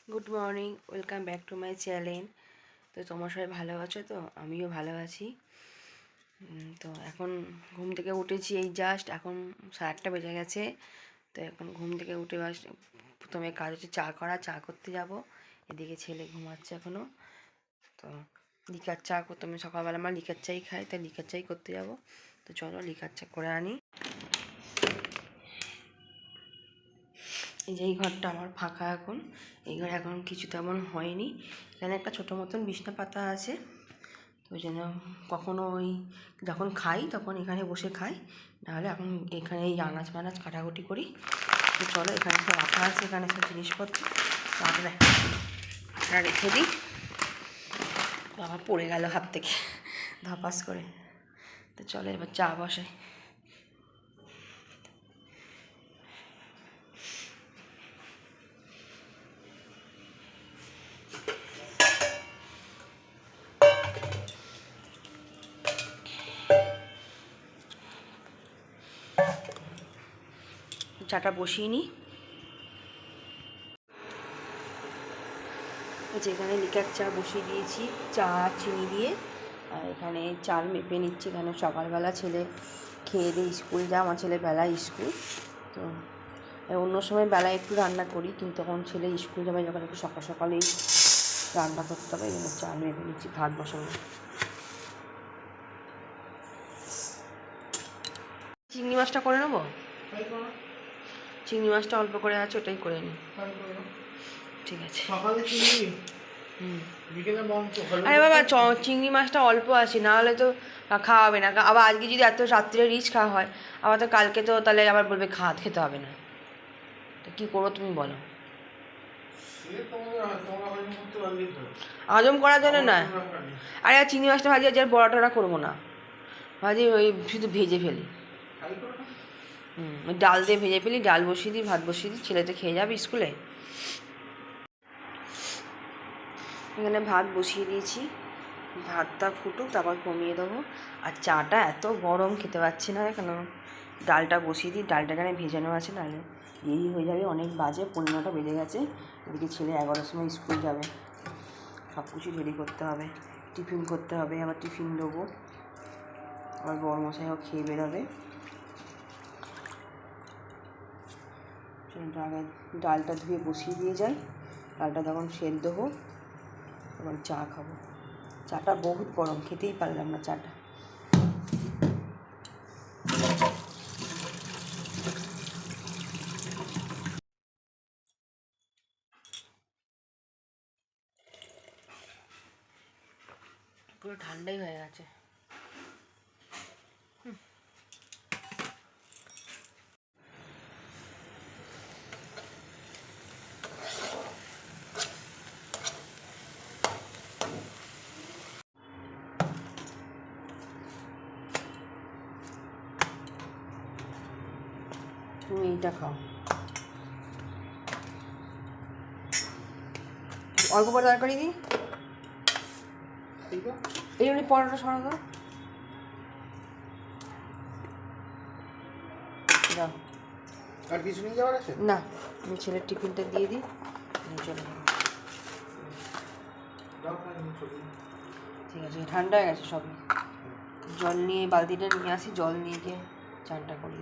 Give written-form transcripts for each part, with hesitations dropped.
Good morning, welcome back to my channel. তো তোমার সবাই ভালো আছো? তো আমিও ভালো আছি। তো এখন ঘুম থেকে উঠেছি, এই জাস্ট এখন 8:30 বেজে গেছে। তো এখন ঘুম থেকে উঠে প্রথমে কাজ হচ্ছে চা করতে যাব। এদিকে ছেলে ঘুমাচ্ছে এখনও। তো লিকার চা করতে, আমি সকালবেলা আমার লিকার চাই খাই, তাই লিকার চাই করতে যাব। তো চলো লিকার চা করে আনি। এই যে এই ঘরটা আমার ফাঁকা এখন, এই ঘরে এখন কিছু তেমন হয়নি। এখানে একটা ছোটো মতন বিছনা পাতা আছে, তো ওই জন্য কখনো ওই যখন খাই তখন এখানে বসে খাই, নাহলে এখন এখানে এই আনাজ ফানাজ কাটাকুটি করি। তো চলো এখানে সব রাখা আছে, এখানে সব জিনিসপত্র রেখে দিই। বাবা পড়ে গেল হাত থেকে ধাপাস করে। তো চলো এবার চা বসাই। চাটা বসিয়ে নিই। যেখানে লিকার চা বসিয়ে দিয়েছি, চা চিনি দিয়ে। আর এখানে চাল মেপে নিচ্ছি, এখানে সকালবেলা ছেলে খেয়ে দিয়ে স্কুল যায়, আমার ছেলে বেলায় স্কুল। তো অন্য সময় বেলায় একটু রান্না করি, কিন্তু এখন ছেলে স্কুল যাবে যখন একটু সকাল সকালেই রান্না করতে হবে, এই জন্য চাল মেপে নিচ্ছি, ভাত বসাবো। চিংড়ি মাছটা করে নেবো, চিংড়ি মাছটা অল্প করে আছে, ওটাই করে নিই। ঠিক আছে। আরে বাবা, চিংড়ি মাছটা অল্প আছে, না হলে তো খাওয়া হবে না। আবার আজকে যদি এত রাত্রে রিচ খাওয়া হয়, আবার তো কালকে তো তাহলে আবার বলবে খেতে হবে না। তো কী করবো তুমি বলো? হজম করার জন্য না। আরে চিংড়ি মাছটা ভাজি আজ আর বড়া টড়া করবো না, ভাজি ওই শুধু ভেজে ফেলি। ওই ডাল দিয়ে ভেজে ফেলি, ডাল বসিয়ে দিই, ভাত বসিয়ে দিই, ছেলে তো খেয়ে যাবে স্কুলে। এখানে ভাত বসিয়ে দিয়েছি, ভাতটা ফুটুক, তারপর কমিয়ে দেবো। আর চাটা এত গরম খেতে পাচ্ছি না, কেন ডালটা বসিয়ে দিই, ডালটা এখানে ভেজানো আছে, নাহলে দেরি হয়ে যাবে, অনেক বাজে, 15টা বেজে গেছে। এদিকে ছেলে 11টার সময় স্কুল যাবে, সব কিছু রেডি করতে হবে, টিফিন করতে হবে, আবার টিফিন দেবো, আবার বড়মশাইও খেয়ে বেরোবে। আগে ডালটা ধুয়ে বসিয়ে দিয়ে যাই, ডালটা যখন সেদ্ধ হোক তখন চা খাবো। চাটা বহুত গরম, খেতেই পারলাম না চাটা। পুরো ঠান্ডাই হয়ে গেছে। তুমি এইটা খাও, অল্প করে তরকারি দিই, এই জন্য পরোটা সরা দাও। যাও, আর কিছু নিয়ে যাওয়ার আছে না, আমি ছেলের টিফিনটা দিয়ে দিই, চলে যাবো। ঠিক আছে, ঠান্ডা হয়ে গেছে সবই। জল নিয়ে বালতিটা নিয়ে আসি, জল নিয়ে গিয়ে চানটা করি।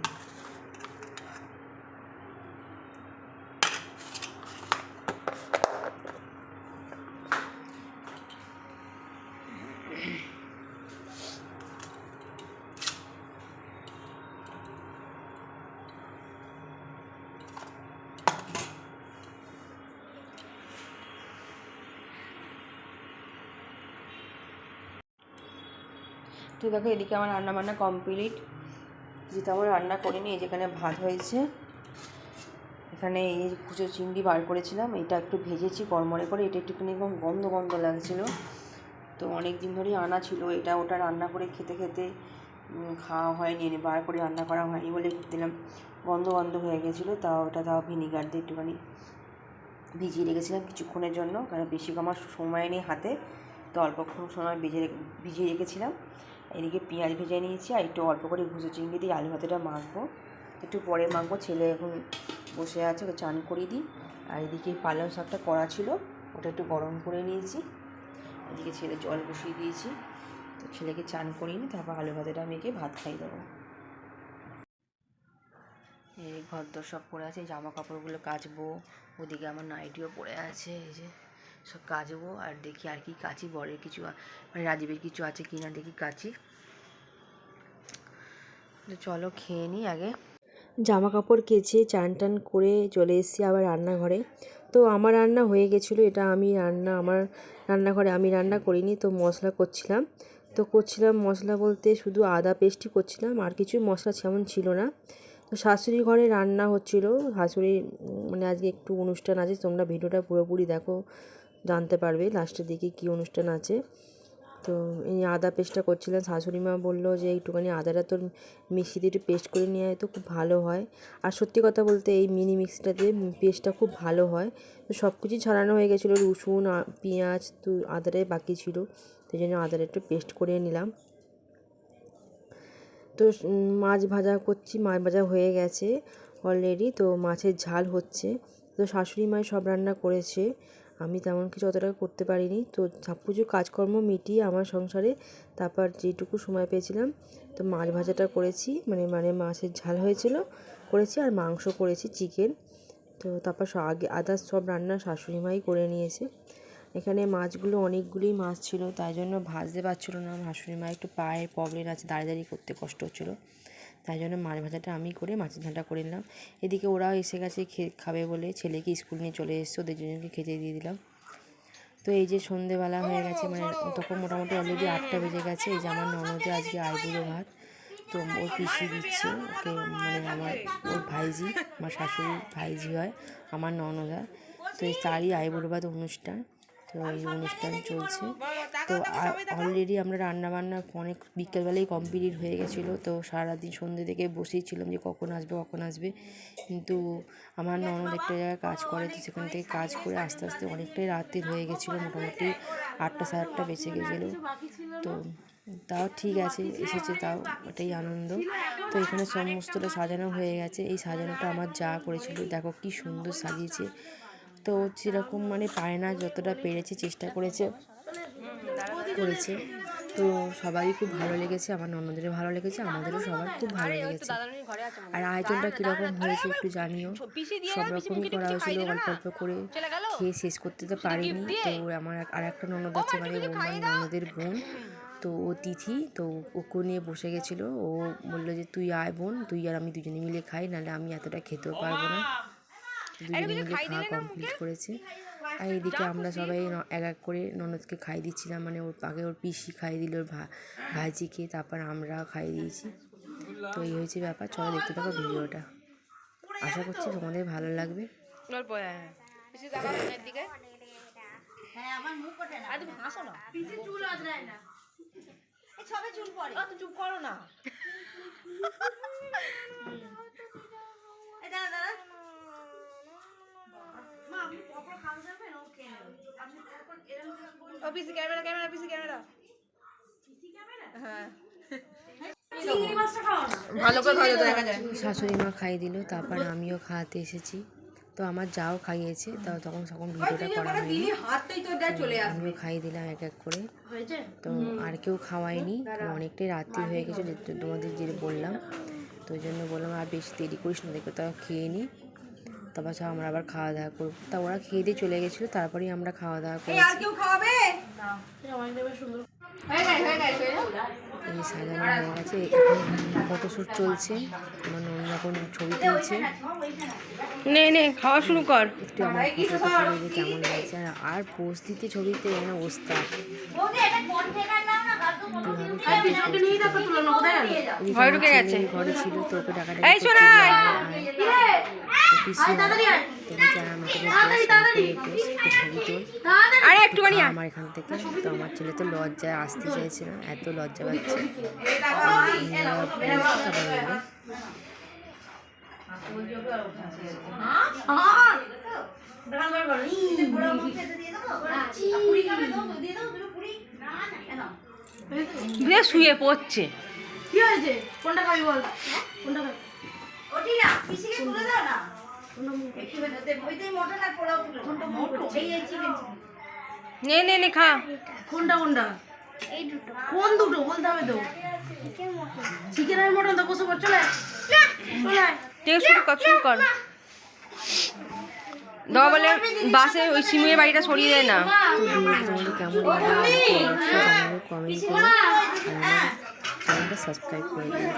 তো দেখো, এদিকে আমার রান্না বান্না কমপ্লিট, যেটা আমার রান্না করিনি। এই যেখানে ভাত হয়েছে, এখানে এই কুচো চিংড়ি বার করেছিলাম, এটা একটু ভেজেছি কড়মড়ে করে, এটা একটুখানি গন্ধ গন্ধ লাগছিলো, তো অনেক দিন ধরেই আনা ছিল, এটা ওটা রান্না করে খেতে খেতে খাওয়া হয়নি, বার করে রান্না করা হয়নি বলে দিলাম, গন্ধ গন্ধ হয়ে গেছিলো। তাও ভিনিগার দিয়ে একটুখানি ভিজিয়ে রেখেছিলাম কিছুক্ষণের জন্য, কারণ বেশি আমার সময় নেই হাতে, তো অল্পক্ষণ সময় ভিজিয়ে রেখেছিলাম। এদিকে পেঁয়াজ ভেজে নিয়েছি, আর একটু অল্প করে ভুজো চিংড়ি দিয়ে আলু ভাতেটা মাখবো, একটু পরে মাখবো। ছেলে এখন বসে আছে, ওকে চান করিয়ে দিই। আর এদিকে পালং শাকটা করা ছিল, ওটা একটু গরম করে নিয়েছি। এদিকে ছেলে জল বসিয়ে দিয়েছি, তো ছেলেকে চান করিয়ে নিই, তারপর আলু ভাজাটা মেখে ভাত খাই দেবো। এই ঘরদোর সব পড়ে আছে, জামা কাপড়গুলো কাচবো। ওদিকে আমার নাইটিও পড়ে আছে, এই যে সব কাচবো। আর দেখি আর কি কাচি, বরের কিছু মানে রাজীবের কিছু আছে কি না দেখি কাচি। তো চলো খেয়ে নিই আগে। জামা কাপড় কেচে চান টান করে চলে এসেছি আবার রান্নাঘরে। তো আমার রান্না হয়ে গেছিলো, এটা আমার রান্নাঘরে আমি রান্না করিনি। তো মশলা করছিলাম, মশলা বলতে শুধু আদা পেস্টই করছিলাম, আর কিছু মশলা তেমন ছিল না। তো শাশুড়ি ঘরে রান্না হচ্ছিলো, শাশুড়ির মানে আজকে একটু অনুষ্ঠান আছে। তোমরা ভিডিওটা পুরোপুরি দেখো, জানতে পারবে লাস্টের দিকে কী অনুষ্ঠান আছে। তো এই আদা পেস্টটা করছিলাম। শাশুড়ি মা বললো যে একটুখানি আদাটা তোর মিক্সিতে একটু পেস্ট করে নিয়ে আয়, তো খুব ভালো হয়। আর সত্যি কথা বলতে এই মিনি মিক্সিটা দিয়ে পেস্টটা খুব ভালো হয়। তো সব কিছুই ছাড়ানো হয়ে গেছিলো, রসুন পেঁয়াজ, তো আদাটাই বাকি ছিল, সেই জন্য আদাটা একটু পেস্ট করে নিলাম। তো মাছ ভাজা করছি, মাছ ভাজা হয়ে গেছে অলরেডি। তো মাছের ঝাল হচ্ছে। তো শাশুড়ি মাই সব রান্না করেছে, আমি তেমন কিছু অতটা করতে পারিনি। তো সব কিছু কাজকর্ম মিটিয়ে আমার সংসারে তারপর যেটুকু সময় পেয়েছিলাম, তো মাছ ভাজাটা করেছি, মানে মাছের ঝাল হয়েছিল করেছি, আর মাংস করেছি চিকেন। তো তারপর আগে আদার্স সব রান্না শাশুড়ি মাই করে নিয়েছে। এখানে মাছগুলো অনেকগুলোই মাছ ছিল, তাই জন্য ভাজতে পারছিলো না। শাশুড়ি মা একটু পায়ে প্রবলেম আছে, দাঁড়িয়ে করতে কষ্ট হচ্ছিলো, তাই জন্য মাছ ভাজাটা আমি করে মাছের ঝালটা করে নিলাম। এদিকে ওরাও এসে গেছে খাবে বলে, ছেলেকে স্কুল নিয়ে চলে এসছে, ওদের দুজনকে খেতে দিয়ে দিলাম। তো এই যে সন্ধেবেলা হয়ে গেছে, মানে তখন মোটামুটি অলরেডি 8টা বেজে গেছে। এই যে আমার ননদে আজকে আইবুড়ো ভাত, তো ওর পিসি দিচ্ছে ওকে, মানে ওর ভাইজি, আমার শাশুড়ির ভাইজি হয় আমার ননদা। তো এই তারই আইবুড়ো ভাত অনুষ্ঠান, তো এই অনুষ্ঠান চলছে। তো অলরেডি আমরা রান্নাবান্না অনেক বিকেলবেলায় কমপ্লিট হয়ে গেছিলো। তো সারাদিন সন্ধ্যে থেকে বসেই ছিলাম যে কখন আসবে, কিন্তু আমার ননদ একটা জায়গায় কাজ করে, তো সেখান থেকে কাজ করে আস্তে আস্তে অনেকটাই রাত্রি হয়ে গেছিলো, মোটামুটি 8টা সাড়ে 8টা বেঁচে গেছিলো। তো তাও ঠিক আছে, এসেছে, তাও এটাই আনন্দ। তো এখানে সমস্তটা সাজানো হয়ে গেছে। এই সাজানোটা আমার যা করেছিল, দেখো কি সুন্দর সাজিয়েছে। তো সেরকম মানে পারে না, যতটা পেরেছে চেষ্টা করেছে। তো সবারই খুব ভালো লেগেছে, আমার ননদেরও ভালো লেগেছে, আমাদেরও সবার খুব ভালো লেগেছে। আর আয়োজনটা কীরকম হয়েছে একটু জানিও। সব রকমই করা হয়েছিল, অল্প অল্প করে খেয়ে শেষ করতে তো পারিনি। তো আমার আর একটা ননদ আছে, মানে আমার ননদের বোন, তো ও তিথি, তো ওকে নিয়ে বসে গেছিলো। ও বললো যে তুই আয় বোন, তুই আর আমি দুজনে মিলে খাই, নাহলে আমি এতটা খেতেও পারবো না। দুজনে মিলে খাওয়া কমপ্লিট করেছে। আর এইদিকে আমরা সবাই এক এক করে ননদকে খাইয়ে দিচ্ছিলাম, মানে ওর আগে ওর পিসি খাইয়ে দিল ওর ভাইজিকে, তারপর আমরাও খাইয়ে দিয়েছি। তো এই হয়েছে ব্যাপার। চলো দেখতে থাকো ভিডিওটা, আশা করছি তোমাদের ভালো লাগবে। শাশুড়ি মা খাইয়ে দিল, তারপর আমিও খাওয়াতে এসেছি। তো আমার যাও খাইয়েছে, তখন ভিডিওটা করা হয়নি। আমিও খাইয়ে দিলাম এক এক করে। তো আর কেউ খাওয়ায়নি, তো অনেকটাই রাত্রি হয়ে গেছে, তোমাদের যে বললাম, তো ওই জন্য বললাম আর বেশি দেরি করিস না, দেখো তাও খেয়ে নিই, তারপর আমরা আবার খাওয়া দাওয়া করবো। তা ওরা খেয়ে দিয়ে চলে গেছিলো, তারপরেই আমরা খাওয়া দাওয়া করেছি। এই সাজানো হয়ে গেছে, এখন ফটোশ্যুট চলছে, আমার ননদ এখন ছবি তুলছে। খাওয়া শুরু কর একটু, আমার ফটোটা তুলে কেমন লাগছে। আর পোজ দিতে ছবিতে যেন অবস্থা, ঘরে ছিল, তো ওকে ডাকাডাকি আমার এখান থেকে। তো আমার ছেলে তো লজ্জায় আসতে চাইছে না, এত লজ্জা পাচ্ছে। শুয়ে পড়ছে, কি হয়েছে, কোনটা খাবি বল, কোনটা খাবি? নে নে নে খা। কোনটা কোনটা এই দুটো কোন দুটো বলতে হবে তো চিকেন মটন চিকেন আর মটন তো বসে পড় চলে আয়। চলে আয়। ঠিক আছে, শুরু কর দাও বলে বাসে ওই সিমুয়ের বাড়িটা সরিয়ে দেয় না। তোমাদের কেমন লাগে অবশ্যই জানাবে কমেন্ট করে আর আমার চ্যানেলটা সাবস্ক্রাইব করে দিও।